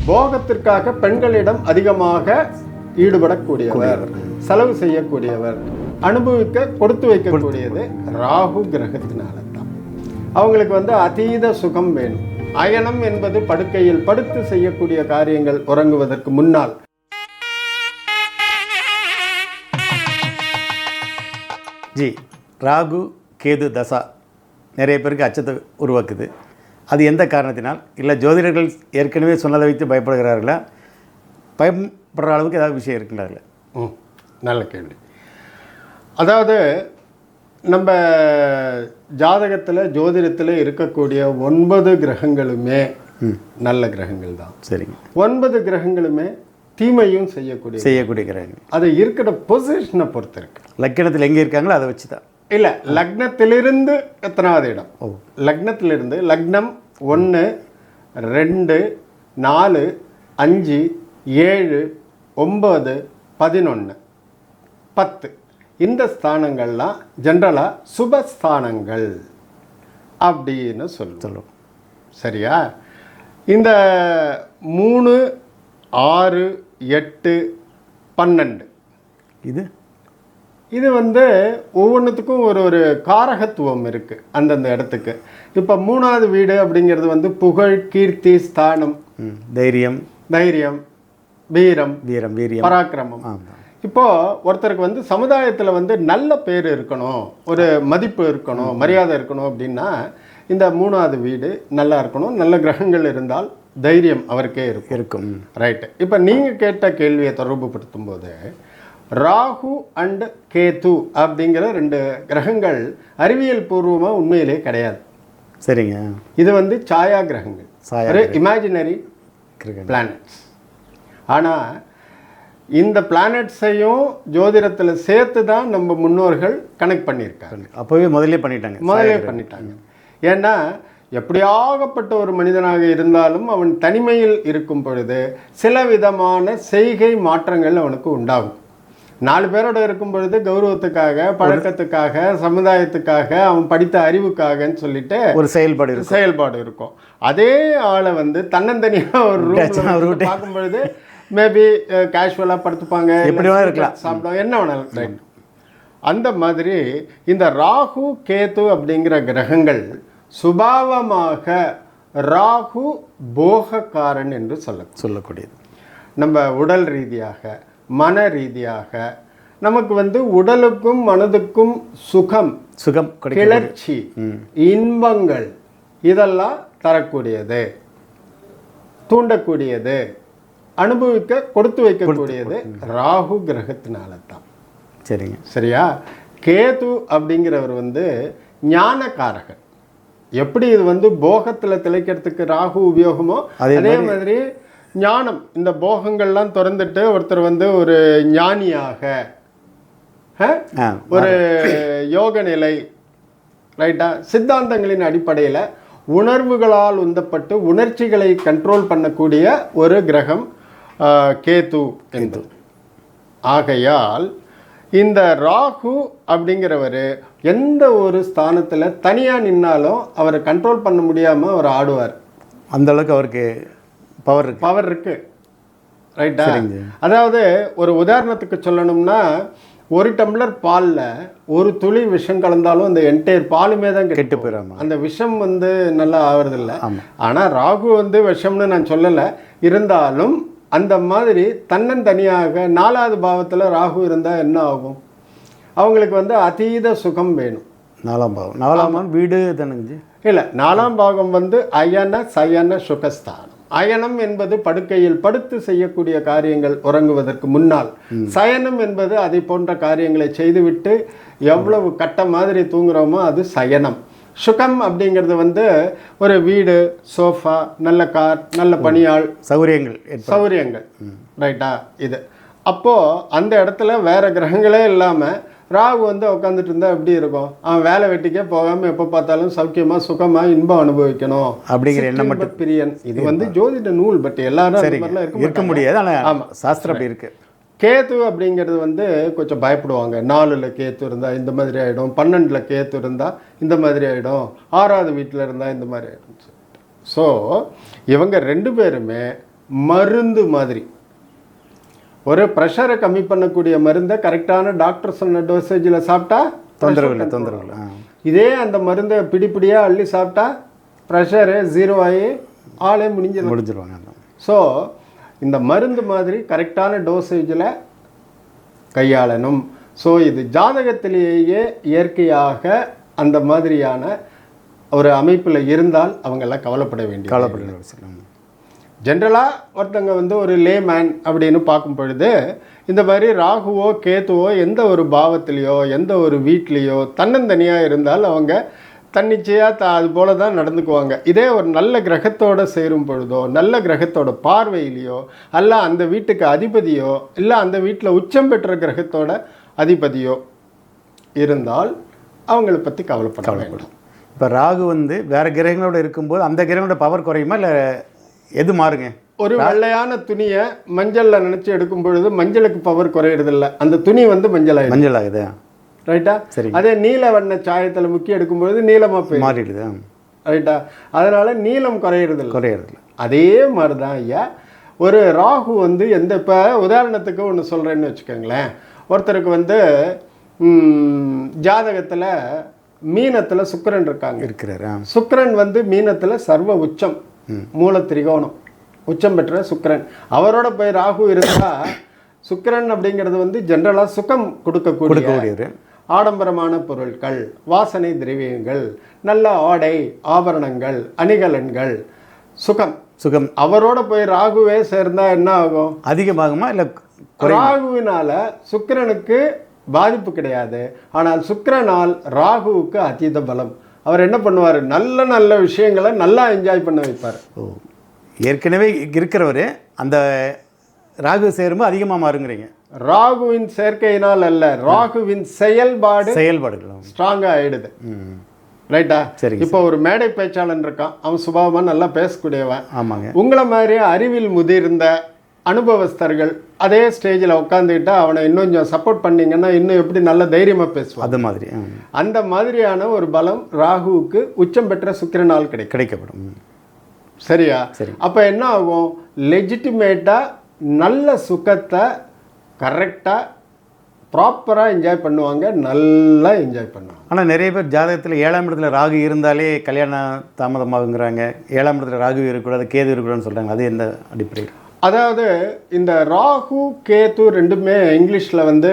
போகத்திற்காக பெண்களிடம் அதிகமாக ஈடுபடக்கூடியவர், செலவு செய்யக்கூடியவர், அனுபவிக்க கொடுத்து வைக்கக்கூடியது ராகு கிரகத்தினால தான். அவங்களுக்கு வந்து அதீத சுகம் வேணும். அயனம் என்பது படுக்கையில் படுத்து செய்யக்கூடிய காரியங்கள் உறங்குவதற்கு முன்னால். ஜி, ராகு கேது தசா நிறைய பேருக்கு அச்சத்தை உருவாக்குது. அது எந்த காரணத்தினால்? இல்லை ஜோதிடர்கள் ஏற்கனவே சொன்னதை வைத்து பயப்படுகிறார்களா? பயப்படுற அளவுக்கு ஏதாவது விஷயம் இருக்குங்களா? நல்ல கேள்வி. அதாவது நம்ம ஜாதகத்தில் ஜோதிடத்தில் இருக்கக்கூடிய 9 கிரகங்களுமே நல்ல கிரகங்கள் தான். சரிங்க. 9 கிரகங்களுமே தீமையும் செய்யக்கூடிய கிரகங்கள். அது இருக்கிற பொசிஷனை பொறுத்து இருக்கு. லக்னத்தில் எங்கே இருக்காங்களோ அதை வச்சு தான். இல்லை, லக்னத்திலிருந்து எத்தனாவது இடம்? லக்னத்திலிருந்து லக்னம் 1, 2, 4, 5, 7, 9, 11, 10 இந்த ஸ்தானங்கள்லாம் ஜென்ரலாக சுபஸ்தானங்கள் அப்படின்னு சொல்லுவோம். சரியா? இந்த 3, 6, 8, 12 இது வந்து ஒவ்வொன்றுத்துக்கும் ஒரு காரகத்துவம் இருக்குது அந்தந்த இடத்துக்கு. இப்போ 3வது வீடு அப்படிங்கிறது வந்து புகழ், கீர்த்தி, ஸ்தானம், தைரியம், வீரம், பராக்கிரமம். இப்போ ஒருத்தருக்கு வந்து சமுதாயத்தில் வந்து நல்ல பேர் இருக்கணும், ஒரு மதிப்பு இருக்கணும், மரியாதை இருக்கணும் அப்படின்னா இந்த 3வது வீடு நல்லா இருக்கணும். நல்ல கிரகங்கள் இருந்தால் தைரியம் அவருக்கே இருக்கும். ரைட்டு. இப்போ நீங்கள் கேட்ட கேள்வியை தொடர்புபடுத்தும் போது ராகு அண்ட் கேது அப்படிங்கிற 2 கிரகங்கள் அறிவியல் பூர்வமாக உண்மையிலே கிடையாது. சரிங்க. இது வந்து சாயா கிரகங்கள், ஒரு இமேஜினரி பிளானட்ஸ். ஆனால் இந்த பிளானட்ஸையும் ஜோதிடத்தில் சேர்த்து தான் நம்ம முன்னோர்கள் கனெக்ட் பண்ணியிருக்காங்க. அப்போவே முதலே பண்ணிட்டாங்க. ஏன்னா எப்படியாகப்பட்ட ஒரு மனிதனாக இருந்தாலும் அவன் தனிமையில் இருக்கும் பொழுது சில விதமான செய்கை மாற்றங்கள் அவனுக்கு உண்டாகும். 4 பேரோட இருக்கும் பொழுது கௌரவத்துக்காக, பழக்கத்துக்காக, சமுதாயத்துக்காக, அவன் படித்த அறிவுக்காகன்னு சொல்லிட்டு ஒரு செயல்பாடு இருக்கும். அதே ஆளை வந்து தன்னந்தனியாக ஒரு ரூம் பார்க்கும் பொழுது மேபி கேஷுவலாக படுத்துப்பாங்க, சாப்பிடுவாங்க, என்ன வேணாலும். அந்த மாதிரி இந்த ராகு கேது அப்படிங்கிற கிரகங்கள் சுபாவமாக ராகு போகக்காரன் என்று சொல்லக்கூடியது. நம்ம உடல் ரீதியாக, மன ரீதியாக நமக்கு வந்து உடலுக்கும் மனதுக்கும் சுகம், கிளர்ச்சி, இன்பங்கள் இதெல்லாம் தரக்கூடியது, தூண்டக்கூடியது, அனுபவிக்க கொடுத்து வைக்கக்கூடியது ராகு கிரகத்தினால தான். சரிங்க. சரியா? கேது அப்படிங்கிறவர் வந்து ஞானக்காரகன். எப்படி இது வந்து போகத்தில் திளைக்கிறதுக்கு ராகு உபயோகமோ அதே மாதிரி ஞானம், இந்த போகங்கள்லாம் திறந்துட்டு ஒருத்தர் வந்து ஒரு ஞானியாக, ஒரு யோக நிலை, ரைட்டா, சித்தாந்தங்களின் அடிப்படையில் உணர்வுகளால் உந்தப்பட்டு உணர்ச்சிகளை கண்ட்ரோல் பண்ணக்கூடிய ஒரு கிரகம் கேது என்பது. ஆகையால் இந்த ராகு அப்படிங்கிறவர் எந்த ஒரு ஸ்தானத்தில் தனியாக நின்னாலும் அவரை கண்ட்ரோல் பண்ண முடியாமல் அவர் ஆடுவார். அந்த அளவுக்கு அவருக்கு பவர் இருக்கு. ரைட்டா? அதாவது ஒரு உதாரணத்துக்கு சொல்லணும்னா, 1 டம்ளர் பாலில் ஒரு துளி விஷம் கலந்தாலும் அந்த என்டையர் பாலுமே தான் கெட்டு போயிடாம, அந்த விஷம் வந்து நல்லா ஆவறதில்லை. ஆனால் ராகு வந்து விஷம்னு நான் சொல்லலை, இருந்தாலும் அந்த மாதிரி தன்னந்தனியாக 4வது பாவத்தில் ராகு இருந்தால் என்ன ஆகும்? அவங்களுக்கு வந்து அதீத சுகம் வேணும். 4ஆம் பாவம் வீடு தானுங்க? இல்லை, 4ஆம் பாவம் வந்து அயன சயன சுகஸ்தானம். அயனம் என்பது படுக்கையில் படுத்து செய்யக்கூடிய காரியங்கள் உறங்குவதற்கு முன்னால். சயனம் என்பது அதை போன்ற காரியங்களை செய்துவிட்டு எவ்வளவு கட்ட மாதிரி தூங்குறோமோ அது சயனம். சுகம் அப்படிங்கிறது வந்து ஒரு வீடு, சோஃபா, நல்ல கார், நல்ல பணியாள், சௌகரியங்கள். ரைட்டா? இது அப்போது அந்த இடத்துல வேறு கிரகங்களே இல்லாமல் ராகு வந்து உட்காந்துட்டு இருந்தால் எப்படி இருக்கும்? அவன் வேலை வெட்டிக்கே போகாமல் எப்போ பார்த்தாலும் சௌக்கியமாக சுகமாக இன்பம் அனுபவிக்கணும் அப்படிங்கிற எண்ணம் மட்டும் பிரியன். இது வந்து ஜோதிட நூல், பட் எல்லாரும் இருக்க முடியாது. ஆமாம், சாஸ்திரம் அப்படி இருக்குது. கேத்து அப்படிங்கிறது வந்து கொஞ்சம் பயப்படுவாங்க. 4ல் கேத்து இருந்தால் இந்த மாதிரி ஆகிடும், 12ல் கேத்து இருந்தால் இந்த மாதிரி ஆகிடும், 6வது வீட்டில் இருந்தால் இந்த மாதிரி ஆகிடும். ஸோ இவங்க 2 பேருமே மருந்து மாதிரி. ஒரு ப்ரெஷரை கம்மி பண்ணக்கூடிய மருந்தை கரெக்டான டாக்டர் சொன்ன டோசேஜில் சாப்பிட்டா தொந்தரவு. இதே அந்த மருந்தை பிடிப்பிடியாக அள்ளி சாப்பிட்டா ப்ரெஷரு 0 ஆகி ஆளே முடிஞ்சிருவாங்க. ஸோ இந்த மருந்து மாதிரி கரெக்டான டோசேஜில் கையாளணும். ஸோ இது ஜாதகத்திலேயே இயற்கையாக அந்த மாதிரியான ஒரு அமைப்பில் இருந்தால் அவங்கெல்லாம் கவலைப்பட வேண்டிய ஜென்ரலாக ஒருத்தங்க வந்து ஒரு லேமேன் அப்படின்னு பார்க்கும் பொழுது இந்த மாதிரி ராகுவோ கேத்துவோ எந்த ஒரு பாவத்திலையோ எந்த ஒரு வீட்லேயோ தன்னந்தனியாக இருந்தால் அவங்க தன்னிச்சையாக அது போல தான் நடந்துக்குவாங்க. இதே ஒரு நல்ல கிரகத்தோடு சேரும் பொழுதோ நல்ல கிரகத்தோட பார்வையிலையோ அல்ல அந்த வீட்டுக்கு அதிபதியோ இல்லை அந்த வீட்டில் உச்சம் பெற்ற கிரகத்தோட அதிபதியோ இருந்தால் அவங்கள பற்றி கவலைப்படும். இப்போ ராகு வந்து வேறு கிரகங்களோட இருக்கும்போது அந்த கிரகங்களோட பவர் குறையுமா இல்லை எது மாறுங்க? ஒரு வெள்ளையான துணியை மஞ்சளில் நினச்சி எடுக்கும் பொழுது மஞ்சளுக்கு பவர் குறையிறதில்ல, அந்த துணி வந்து மஞ்சள் ஆகுது. ரைட்டா? சரி. அதே நீல வண்ண சாயத்தில் முக்கி எடுக்கும்பொழுது நீளமாக போய் மாறிடுது. ரைட்டா? அதனால நீளம் குறையிறதில்ல. அதே மாதிரி தான் ஐயா ஒரு ராகு வந்து இப்போ உதாரணத்துக்கு ஒன்று சொல்கிறேன்னு வச்சுக்கோங்களேன். ஒருத்தருக்கு வந்து ஜாதகத்தில் மீனத்தில் சுக்கிரன் இருக்கிறாரு. சுக்கிரன் வந்து மீனத்தில் சர்வ உச்சம், மூல திரிகோணம், உச்சம் பெற்ற சுக்கிரன். அவரோட போய் ராகு இருந்தால் சுக்கிரன் அப்படிங்கிறது வந்து ஜென்ரலாக சுகம் கொடுக்கக்கூடிய ஆடம்பரமான பொருட்கள், வாசனை திரவியங்கள், நல்ல ஆடை ஆபரணங்கள், அணிகலன்கள், சுகம் அவரோட போய் ராகுவே சேர்ந்தா என்ன ஆகும்? அதிகமாகுமா இல்லை? ராகுவினால சுக்கிரனுக்கு பாதிப்பு கிடையாது. ஆனால் சுக்கிரனால் ராகுவுக்கு அதீத பலம். அவர் என்ன பண்ணுவார்? நல்ல நல்ல விஷயங்களை நல்லா என்ஜாய் பண்ண வைப்பார். ஏற்கனவே இருக்கிறவர் அந்த ராகு சேரும்போது அதிகமாக மாறுங்கிறீங்க. ராகுவின் சேர்க்கையினால் அல்ல, ராகுவின் செயல்பாடுகள் ஸ்ட்ராங்காக ஆயிடுது. ரைட்டா? சரி. இப்போ ஒரு மேடை பேச்சாளன் இருக்கான், அவன் சுபாவமாக நல்லா பேசக்கூடியவன். ஆமாங்க. உங்களை மாதிரி அறிவில் முதிர்ந்த அனுபவஸ்தர்கள் அதே ஸ்டேஜில் உட்காந்துக்கிட்டா அவனை இன்னும் கொஞ்சம் சப்போர்ட் பண்ணிங்கன்னா இன்னும் எப்படி நல்ல தைரியமாக பேசுவான். அது மாதிரி அந்த மாதிரியான ஒரு பலம் ராகுவுக்கு உச்சம் பெற்ற சுக்கிரனால் கிடைக்கப்படும். சரியா? சரி. அப்போ என்ன ஆகும்? லெஜிட்டிமேட்டாக நல்ல சுகத்தை கரெக்டாக ப்ராப்பராக என்ஜாய் பண்ணுவாங்க, நல்லா என்ஜாய் பண்ணுவாங்க. ஆனால் நிறைய பேர் ஜாதகத்தில் 7ஆம் இடத்துல ராகு இருந்தாலே கல்யாணம் தாமதமாகுங்கிறாங்க. 7ஆம் இடத்துல ராகு இருக்கக்கூடாது, கேது இருக்கக்கூடாதுன்னு சொல்கிறாங்க. அது எந்த அடிப்படையில்? அதாவது இந்த ராகு கேது ரெண்டுமே இங்கிலீஷில் வந்து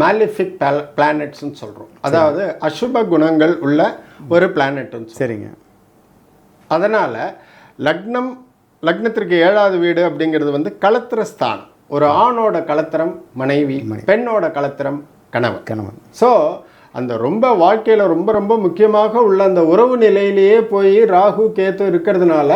மேலிஃபிக் பிளானட்ஸ்ன்னு சொல்கிறோம். அதாவது அசுப குணங்கள் உள்ள ஒரு பிளானட்னு. சரிங்க. அதனால் லக்னத்திற்கு 7வது வீடு அப்படிங்கிறது வந்து களத்திர ஸ்தானம். ஒரு ஆணோட களத்திரம் மனைவி, பெண்ணோட களத்திரம் கணவன். ஸோ அந்த ரொம்ப வாழ்க்கையில் ரொம்ப ரொம்ப முக்கியமாக உள்ள அந்த உறவு நிலையிலேயே போய் ராகு கேது இருக்கிறதுனால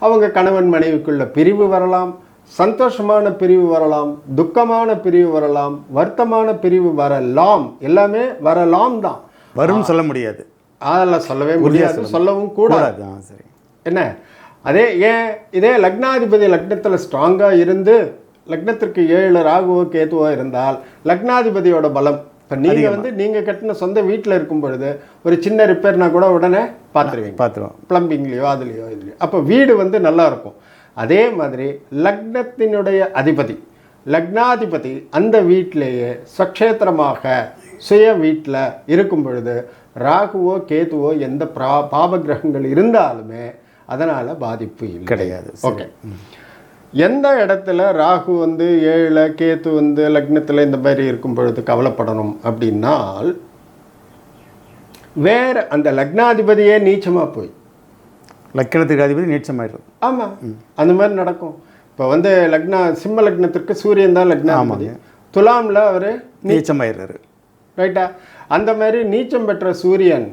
அவங்க கணவன் மனைவிக்குள்ள பிரிவு வரலாம், சந்தோஷமான பிரிவு வரலாம், துக்கமான பிரிவு வரலாம், வருத்தமான பிரிவு வரலாம். எல்லாமே வரலாம் தான், வரும் சொல்ல முடியாது. அதெல்லாம் சொல்லவே முடியாது, சொல்லவும் கூடாது. சரி. என்ன இதே லக்னாதிபதி லக்னத்தில் ஸ்ட்ராங்காக இருந்து லக்னத்திற்கு 7 ராகுவோ கேதுவோ இருந்தால் லக்னாதிபதியோட பலம். இப்போ நீங்கள் கட்டின சொந்த வீட்டில் இருக்கும் பொழுது ஒரு சின்ன ரிப்பேர்னா கூட உடனே பார்த்துருவோம், ப்ளம்பிங்லேயோ அதுலேயோ இதுலையோ. அப்போ வீடு வந்து நல்லா இருக்கும். அதே மாதிரி லக்னத்தினுடைய அதிபதி லக்னாதிபதி அந்த வீட்டிலேயே ஸ்வக்ஷேத்திரமாக சுய வீட்டில் இருக்கும் பொழுது ராகுவோ கேதுவோ எந்த பாப கிரகங்கள் இருந்தாலுமே அதனால் பாதிப்பு கிடையாது. ஓகே. எந்த இடத்துல ராகு வந்து 7 கேது வந்து லக்னத்தில் இந்த மாதிரி இருக்கும் பொழுது கவலைப்படணும் அப்படின்னால், வேற அந்த லக்னாதிபதியே நீச்சமாக போய் லக்னத்துக்கு அதிபதி நீச்சமாயிடும். ஆமாம், அந்த மாதிரி நடக்கும். இப்போ வந்து சிம்ம லக்னத்திற்கு சூரியன் தான் லக்னாதிபதி, துலாமில் அவர் நீச்சமாயிடுறாரு. ரைட்டா? அந்த மாதிரி நீச்சம் பெற்ற சூரியன்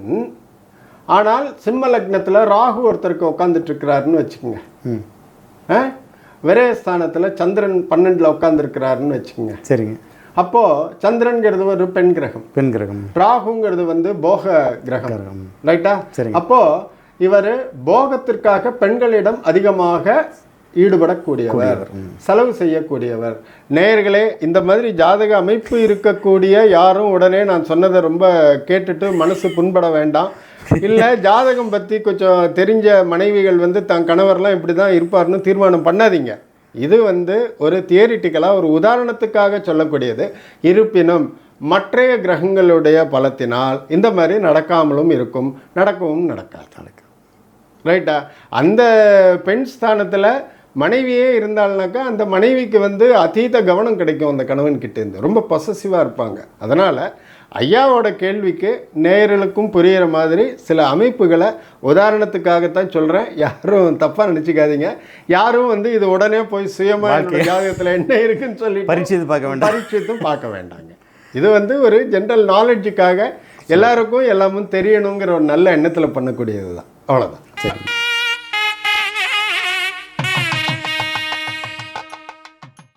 ஆனால் சிம்ம லக்னத்தில் ராகு ஒருத்தருக்கு உட்காந்துட்டு இருக்கிறாருன்னு வச்சுக்கோங்க. விரயஸ்தானத்தில் சந்திரன் 12ல் உட்காந்துருக்கிறாருன்னு வச்சுக்கோங்க. சரிங்க. அப்போது சந்திரன்கிறது ஒரு பெண் கிரகம், ராகுங்கிறது வந்து போக கிரகம். ரைட்டா? சரி. அப்போது இவர் போகத்திற்காக பெண்களிடம் அதிகமாக ஈடுபடக்கூடியவர், செலவு செய்யக்கூடியவர். நேயர்களே, இந்த மாதிரி ஜாதக அமைப்பு இருக்கக்கூடிய யாரும் உடனே நான் சொன்னதை ரொம்ப கேட்டுட்டு மனசு புண்பட வேண்டாம். இல்லை ஜாதகம் பற்றி கொஞ்சம் தெரிஞ்ச மனைவிகள் வந்து தன் கணவர்லாம் இப்படி தான் இருப்பார்னு தீர்மானம் பண்ணாதீங்க. இது வந்து ஒரு தியரிட்டிக்கலாக ஒரு உதாரணத்துக்காக சொல்லக்கூடியது. இருப்பினும் மற்றைய கிரகங்களுடைய பலத்தினால் இந்த மாதிரி நடக்காமலும் இருக்கும், நடக்கவும் நடக்காது. ரைட்டா? அந்த பெண் ஸ்தானத்தில் மனைவியே இருந்தாள்னாக்கா அந்த மனைவிக்கு வந்து அதீத கவனம் கிடைக்கும் அந்த கணவன் கிட்டேருந்து, ரொம்ப பொசசிவாக இருப்பாங்க. அதனால் ஐயாவோட கேள்விக்கு நேயர்களுக்கும் புரிகிற மாதிரி சில அமைப்புகளை உதாரணத்துக்காகத்தான் சொல்கிறேன். யாரும் தப்பாக நினச்சிக்காதீங்க. யாரும் வந்து இது உடனே போய் சுயமாக ஜாதகத்தில் என்ன இருக்குன்னு சொல்லி பரீட்சித்தும் பார்க்க வேண்டாங்க. இது வந்து ஒரு ஜென்ரல் நாலேஜுக்காக எல்லாருக்கும் எல்லாமும் தெரியணுங்கிற ஒரு நல்ல எண்ணத்தில் பண்ணக்கூடியது தான். அவ்வளோதான். சரி.